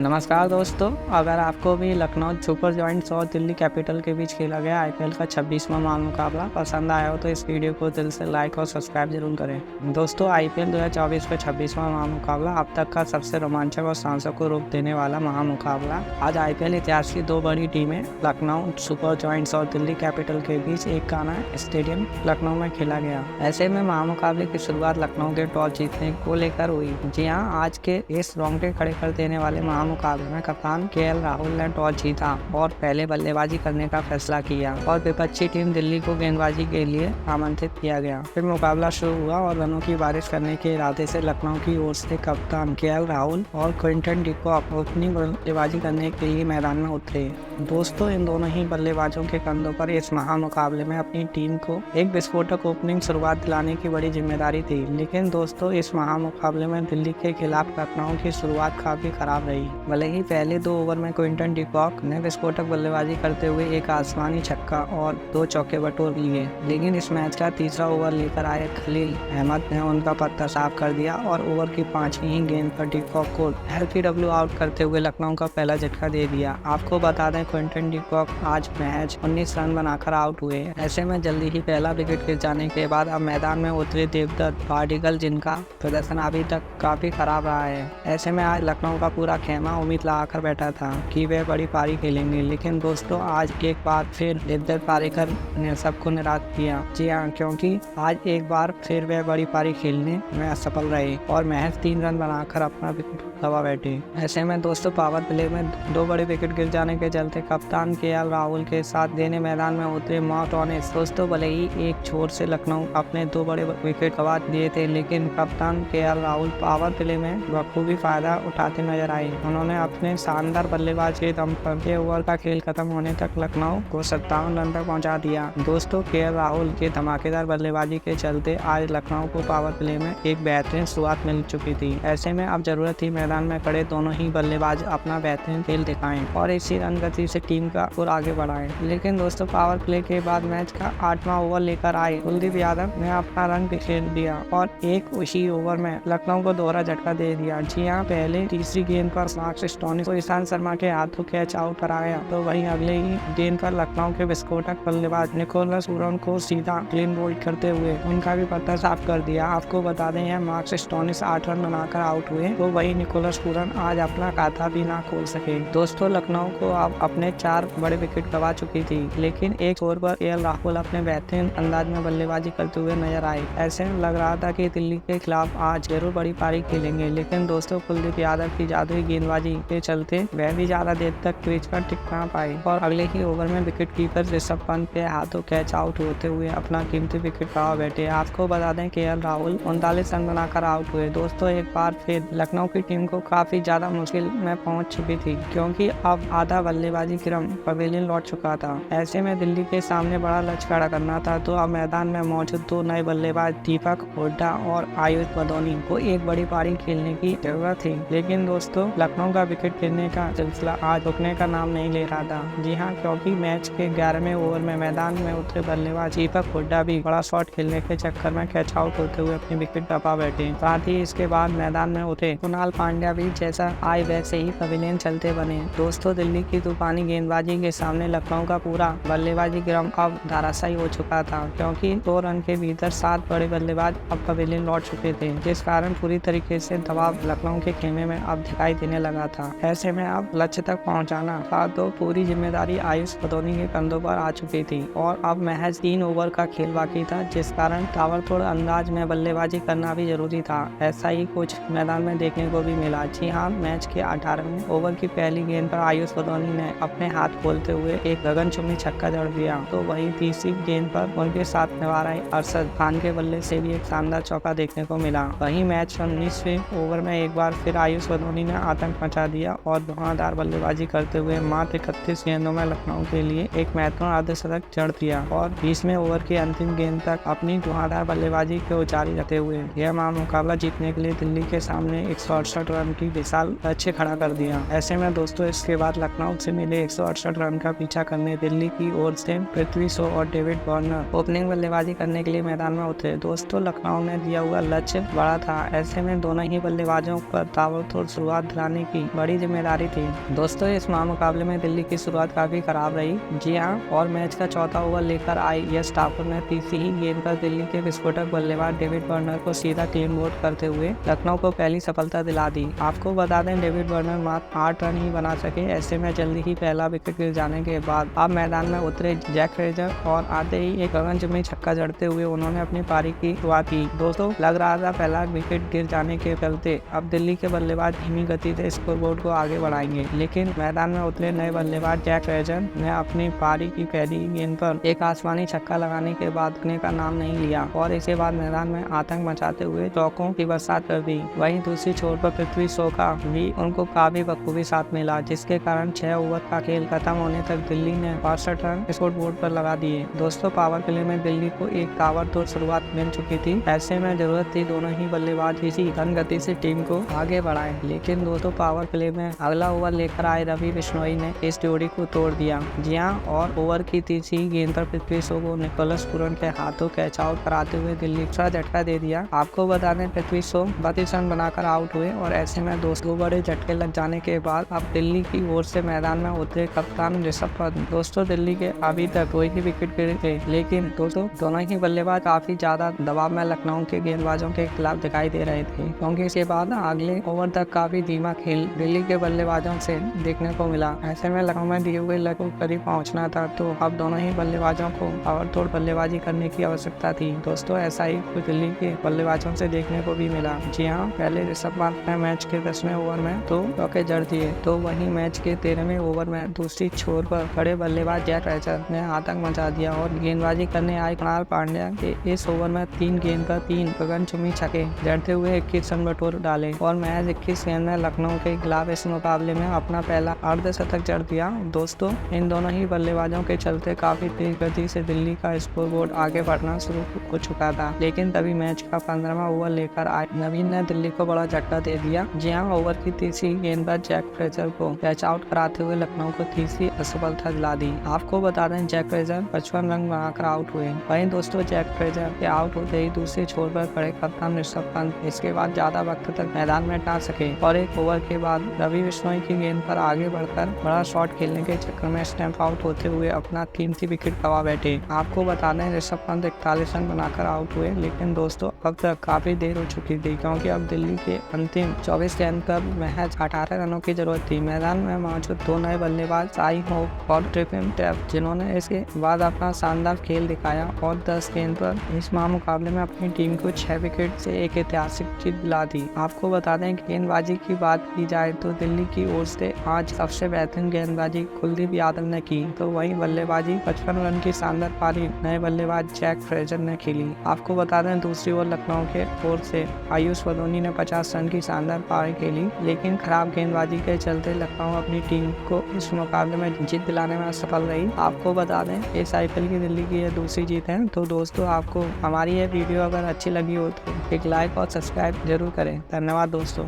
नमस्कार दोस्तों, अगर आपको भी लखनऊ सुपर जायंट्स और दिल्ली कैपिटल के बीच खेला गया आईपीएल का 26वां मुकाबला पसंद आया हो तो इस वीडियो को दिल से लाइक और सब्सक्राइब जरूर करें। दोस्तों, आईपीएल 2024 का 26वां मुकाबला अब तक का सबसे रोमांचक और सांसों को रूप देने वाला महामुकाबला आज आईपीएल इतिहास की दो बड़ी टीमें लखनऊ सुपर जायंट्स और दिल्ली कैपिटल के बीच एक गाना स्टेडियम लखनऊ में खेला गया। ऐसे में महामुकाबले की शुरुआत लखनऊ के टॉस जीतने को लेकर हुई। जी हाँ, आज के इस रोंगटे खड़े कर देने वाले मुकाबले में कप्तान केएल राहुल ने टॉस जीता और पहले बल्लेबाजी करने का फैसला किया और विपक्षी टीम दिल्ली को गेंदबाजी के लिए आमंत्रित किया गया। फिर मुकाबला शुरू हुआ और रनों की बारिश करने के इरादे से लखनऊ की ओर से कप्तान केएल राहुल और क्विंटन डी कॉक ओपनिंग बल्लेबाजी करने के लिए मैदान में उतरे। दोस्तों, इन दोनों ही बल्लेबाजों के कंधों पर इस महामुकाबले में अपनी टीम को एक विस्फोटक ओपनिंग शुरुआत दिलाने की बड़ी जिम्मेदारी थी। लेकिन दोस्तों, इस महामुकाबले में दिल्ली के खिलाफ लखनऊ की शुरुआत काफी खराब रही। भले ही पहले 2 ओवर में क्विंटन डी कॉक ने विस्फोटक बल्लेबाजी करते हुए एक आसमानी छक्का और 2 चौके बटोर लिए, लेकिन इस मैच का तीसरा ओवर लेकर आए खलील अहमद ने उनका पत्ता साफ कर दिया और ओवर की 5वीं ही गेंद पर डी कॉक को एलबीडब्ल्यू आउट करते हुए लखनऊ का पहला झटका दे दिया। आपको बता दें, क्विंटन डी कॉक आज मैच 19 रन बनाकर आउट हुए। ऐसे में जल्दी ही पहला विकेट गिर जाने के बाद अब मैदान में उतरे देवदत्त पार्टिकल, जिनका प्रदर्शन अभी तक काफी खराब रहा है। ऐसे में आज लखनऊ का पूरा खेमा उम्मीद लगाकर बैठा था कि वे बड़ी पारी खेलेंगे, लेकिन दोस्तों आज एक बार फिर देवदत्त पार्टिकल ने सबको निराश किया। जी हाँ, क्योंकि आज एक बार फिर वे बड़ी पारी खेलने में असफल रहे और महज 3 रन बनाकर अपना विकेट गंवा बैठे। ऐसे में दोस्तों, पावर प्ले में 2 बड़े विकेट गिर जाने के चलते कप्तान केएल राहुल के साथ देने मैदान में उतरे मार्क टॉनिस। दोस्तों, भले ही एक छोर से लखनऊ अपने 2 बड़े विकेट गंवा दिए थे, लेकिन कप्तान केएल राहुल पावर प्ले में बखूबी फायदा उठाते नजर आए। उन्होंने अपने शानदार बल्लेबाज के दम पर 6 ओवर का खेल खत्म होने तक लखनऊ को 57 रन तक पहुंचा दिया। दोस्तों, केएल राहुल के धमाकेदार बल्लेबाजी के चलते आज लखनऊ को पावर प्ले में एक बेहतरीन शुरुआत मिल चुकी थी। ऐसे में अब जरूरत थी मैदान में खड़े दोनों ही बल्लेबाज अपना बेहतरीन खेल दिखाएं और इसी रन गति से टीम का और आगे बढ़ाएं। लेकिन दोस्तों, पावर प्ले के बाद मैच का 8वां ओवर लेकर आए कुलदीप यादव ने अपना रन बिखेर दिया और एक उसी ओवर में लखनऊ को दोहरा झटका दे दिया। जी हाँ, पहले तीसरी गेंद पर मार्क स्टोनिस को ईशांत शर्मा के हाथों कैच आउट कराया, तो वहीं अगले ही गेंद पर लखनऊ के विस्फोटक बल्लेबाज निकोलस पूरन को सीधा क्लीन बोल्ड करते हुए उनका भी पत्ता साफ कर दिया। आपको बता दें, मार्क स्टोनिस 8 रन बनाकर आउट हुए, तो वहीं निकोलस पूरन आज अपना खाता भी ना खोल सके। दोस्तों, लखनऊ को अब अपने 4 बड़े विकेट गंवा चुकी थी, लेकिन एक छोर पर केएल राहुल अपने बेहतरीन अंदाज में बल्लेबाजी करते हुए नजर आए। ऐसे में लग रहा था कि दिल्ली के खिलाफ आज जरूर बड़ी पारी खेलेंगे, लेकिन दोस्तों, कुलदीप यादव की जादुई गेंदबाजी के चलते वह भी ज्यादा देर तक क्रीज पर टिक ना पाए और अगले ही ओवर में विकेट कीपर ऋषभ पंत के हाथों कैच आउट होते हुए अपना कीमती विकेट गंवा बैठे। आपको बता दें, केएल राहुल 39 रन बनाकर आउट हुए। दोस्तों, एक बार फिर लखनऊ की टीम को काफी ज्यादा मुश्किल में पहुंच चुकी थी, क्योंकि अब आधा बल्लेबाजी क्रम पवेलियन लौट चुका था। ऐसे में दिल्ली के सामने बड़ा लक्ष्य खड़ा करना था, तो अब मैदान में मौजूद 2 नए बल्लेबाज दीपक हुड्डा और आयुष बदौनी को एक बड़ी पारी खेलने की जरूरत थी। लेकिन दोस्तों, लखनऊ का विकेट गिरने का सिलसिला आज रुकने का नाम नहीं ले रहा था। जी हाँ, क्योंकि मैच के 11वें ओवर में मैदान में उतरे बल्लेबाज दीपक हुड्डा भी बड़ा शॉट खेलने के चक्कर में कैच आउट होते हुए अपनी विकेट दबा बैठे। साथ ही इसके बाद मैदान में उतरे कुणाल पांड्या भी जैसा आए वैसे ही पवेलियन चलते बने। दोस्तों, दिल्ली की तूफानी गेंदबाजी के सामने लखनऊ का पूरा बल्लेबाजी क्रम अब धराशायी हो चुका था, क्योंकि 2 रन के भीतर 7 बड़े बल्लेबाज अब पवेलियन लौट चुके थे, जिस कारण पूरी तरीके से दबाव लखनऊ के खेमे में अब दिखाई देने लगा था। ऐसे में अब लक्ष्य तक पहुंचाना था, तो पूरी जिम्मेदारी आयुष बदौनी के कंधों पर आ चुकी थी और अब महज 3 ओवर का खेल बाकी था, जिस कारण ताबड़तोड़ अंदाज में बल्लेबाजी करना भी जरूरी था। ऐसा ही कुछ मैदान में देखने को भी मिला। जी हाँ, मैच के 18वें ओवर की पहली गेंद पर आयुष बदौनी ने अपने हाथ खोलते हुए एक गगनचुंबी छक्का जड़ दिया, तो वहीं तीसरी गेंद पर उनके साथ निभा रहे अरशद खान के बल्ले से भी एक शानदार चौका देखने को मिला। वहीं मैच 19वें ओवर में एक बार फिर आयुष बदौनी ने आतंक मचा दिया और धुआंधार बल्लेबाजी करते हुए मात्र 31 गेंदों में लखनऊ के लिए एक महत्वपूर्ण अर्धशतक जड़ दिया और 20वें ओवर की अंतिम गेंद तक अपनी धुआंधार बल्लेबाजी को जारी रखते हुए यह मुकाबला जीतने के लिए दिल्ली के सामने 168 रन की विशाल लक्ष्य खड़ा कर दिया। ऐसे में दोस्तों, इसके बाद लखनऊ से मिले 168 रन का पीछा करने दिल्ली की ओर से पृथ्वी शॉ और डेविड वार्नर ओपनिंग बल्लेबाजी करने के लिए मैदान में उतरे। दोस्तों, लखनऊ ने दिया हुआ लक्ष्य बड़ा था। ऐसे में दोनों ही बल्लेबाजों पर ताबड़तोड़ शुरुआत दिलाने की की बड़ी जिम्मेदारी थी। दोस्तों इस महामुकाबले में दिल्ली की शुरुआत काफी खराब रही। जी हाँ, और मैच का चौथा ओवर लेकर आई यश ठाकुर ने तीसरी ही गेंद पर दिल्ली के विस्फोटक बल्लेबाज डेविड वार्नर को सीधा क्लीन बोल्ड करते हुए लखनऊ को पहली सफलता दिला दी। आपको बता दें डेविड वार्नर मात्र 8 रन ही बना सके। ऐसे में जल्दी ही पहला विकेट गिर जाने के बाद अब मैदान में उतरे जैक फ्रेजर और आते ही एक गगनचुंबी छक्का जड़ते हुए उन्होंने अपनी पारी की शुरुआत की। दोस्तों लग रहा था पहला विकेट गिर जाने के चलते अब दिल्ली के बल्लेबाज धीमी गति से स्कोरबोर्ड को आगे बढ़ाएंगे, लेकिन मैदान में उतरे नए बल्लेबाज जैक फ्रेजर ने अपनी पारी की पहली गेंद पर एक आसमानी छक्का लगाने के बाद रुकने का नाम नहीं लिया और इसके बाद मैदान में आतंक मचाते हुए चौकों की बरसात कर दी। वहीं दूसरी छोर पर पृथ्वी शॉ का भी उनको काफी बखूबी साथ मिला, जिसके कारण 6 ओवर का खेल खत्म होने तक दिल्ली ने 62 रन स्कोरबोर्ड पर लगा दिए। दोस्तों पावर प्ले में दिल्ली को एक ताबड़तोड़ शुरुआत मिल चुकी थी। ऐसे में जरूरत थी दोनों ही बल्लेबाज इसी धन गति से टीम को आगे बढ़ाएं, लेकिन दोस्तों पावर प्ले में अगला ओवर लेकर आए रवि बिश्नोई ने इस जोड़ी को तोड़ दिया। जी हां, और ओवर की तीसरी गेंद पर पृथ्वी शॉ को निकोलस पूरन के हाथों कैच आउट कराते हुए दिल्ली का झटका दे दिया। आपको बता दें पृथ्वी शॉ 32 रन बनाकर आउट हुए और ऐसे में दो बड़े झटके लग जाने के बाद अब दिल्ली की ओर से मैदान में उतरे कप्तान ऋषभ पंत। दोस्तों दिल्ली के अभी तक 2 ही विकेट गिरे थे, लेकिन दोस्तों दोनों ही बल्लेबाज काफी ज्यादा दबाव में लखनऊ के गेंदबाजों के खिलाफ दिखाई दे रहे थे, क्योंकि इसके बाद अगले ओवर तक काफी धीमा खेल दिल्ली के बल्लेबाजों से देखने को मिला। ऐसे में लखनऊ में दिए हुए लक्ष्य को करीब पहुंचना था, तो अब दोनों ही बल्लेबाजों को ताबड़तोड़ बल्लेबाजी करने की आवश्यकता थी। दोस्तों ऐसा ही कुछ दिल्ली के बल्लेबाजों से देखने को भी मिला। जी हाँ, पहले ऋषभ पंत ने मैच के 10वें ओवर में 2 चौके जड़ दिए, तो वहीं मैच के 13वें ओवर में दूसरी छोर पर खड़े बल्लेबाज जैक फ्रेजर ने आतंक मचा दिया और गेंदबाजी करने आए कृणाल पांड्या के इस ओवर में 3 गेंद पर 3 गगनचुंबी छक्के जड़ते हुए 21 रन बटोर डाले और महज 21 गेंद में लखनऊ के खिलाफ इस मुकाबले में अपना पहला अर्धशतक जड़ दिया। दोस्तों इन दोनों ही बल्लेबाजों के चलते काफी तेज गति से दिल्ली का स्कोरबोर्ड आगे बढ़ना शुरू हो चुका था, लेकिन तभी मैच का 15वां ओवर लेकर आए नवीन ने दिल्ली को बड़ा झटका दे दिया। जी हाँ, ओवर की तीसरी गेंद पर जैक फ्रेजर को कैच आउट कराते हुए लखनऊ को तीसरी असफलता दिला दी। आपको बता दें जैक फ्रेजर 55 रन बनाकर आउट हुए। वहीं दोस्तों जैक फ्रेजर के आउट होते ही दूसरे छोर पर खड़े कप्तान ऋषभ पंत इसके बाद ज्यादा वक्त तक मैदान में टा सके और एक ओवर के बाद रवि बिश्नोई की गेंद पर आगे बढ़कर बड़ा शॉट खेलने के चक्कर में स्टैंप आउट होते हुए अपना कीमती विकेट गंवा बैठे। आपको बता दें ऋषभ पंत 41 रन बनाकर आउट हुए, लेकिन दोस्तों अब तक काफी देर हो चुकी थी, क्योंकि अब दिल्ली के अंतिम 24 गेंद पर महज 18 रनों की जरूरत थी। मैदान में मौजूद 2 नए बल्लेबाज साई होप और ट्रिपिन टैप, जिन्होंने इसके बाद अपना शानदार खेल दिखाया और 10 गेंद पर इस महामुकाबले में अपनी टीम को 6 विकेट से एक ऐतिहासिक जीत दिला दी। आपको बता दें गेंदबाजी की बात की जाए तो दिल्ली की ओर से आज सबसे बेहतरीन गेंदबाजी कुलदीप यादव ने की, तो वहीं बल्लेबाजी 55 रन की शानदार पारी नए बल्लेबाज जैक फ्रेजर ने खेली। आपको बता दें दूसरी ओर लखनऊ के ओर से आयुष बदोनी ने 50 रन की शानदार पारी खेली, लेकिन खराब गेंदबाजी के चलते लखनऊ अपनी टीम को इस मुकाबले में जीत दिलाने में असफल रही। आपको बता दें इस IPL की दिल्ली की यह दूसरी जीत है। तो दोस्तों आपको हमारी ये वीडियो अगर अच्छी लगी हो तो एक लाइक और सब्सक्राइब जरूर करें। धन्यवाद दोस्तों।